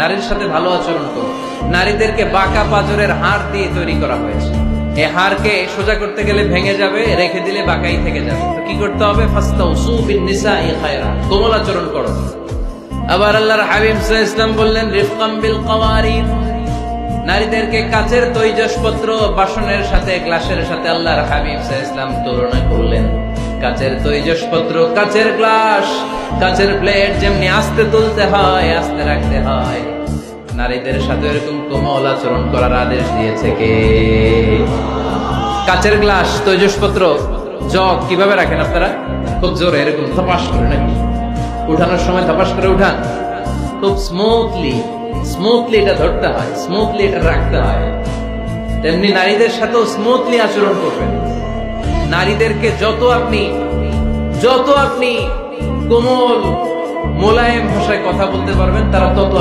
নারীর সাথে ভালো আচরণ করো। নারীদেরকে বাঁকা পাঁজরের হাড় দিয়ে তৈরি করা হয়েছে। এই হাড়কে সোজা করতে গেলে ভেঙে যাবে, রেখে দিলে বাঁকাই থেকে যাবে। তো কি করতে হবে? ফাস্তাউসু বিন-নিসাই খায়রা, কোমল আচরণ করো। আবার আল্লাহর হাবিব সাল্লাল্লাহু আলাইহি ওয়াসাল্লাম বললেন, রিফকাম বিল কাওয়ারিদ, নারীদেরকে কাচের তৈজসপত্র বাসনের সাথে, গ্লাসের সাথে আল্লাহর হাবিব সাল্লাল্লাহু আলাইহি ওয়াসাল্লাম তুলনা করলেন। কাচের তৈজসপত্র, কাচের গ্লাস, কাচের প্লেট যেমনি আস্তে তুলতে হয়, আস্তে রাখতে হয়, নারীদের সাথে এরকম কোমল আচরণ করার আদেশ দিয়েছে কে? কাচের গ্লাস, তৈজসপত্র, জগ কিভাবে রাখেন আপনারা? খুব জোরে এরকম ধপাস করে নাকি? উঠানোর সময় ধপাস করে উঠান? খুব স্মুথলি এটা ধরতে হয়, স্মুথলি এটা রাখতে হয়। তেমনি নারীদের সাথেও স্মুথলি আচরণ করবেন। নারীদেরকে যত আপনি কোমল মোলায়েম ভাষায় কথা বলতে পারবেন, তারা তত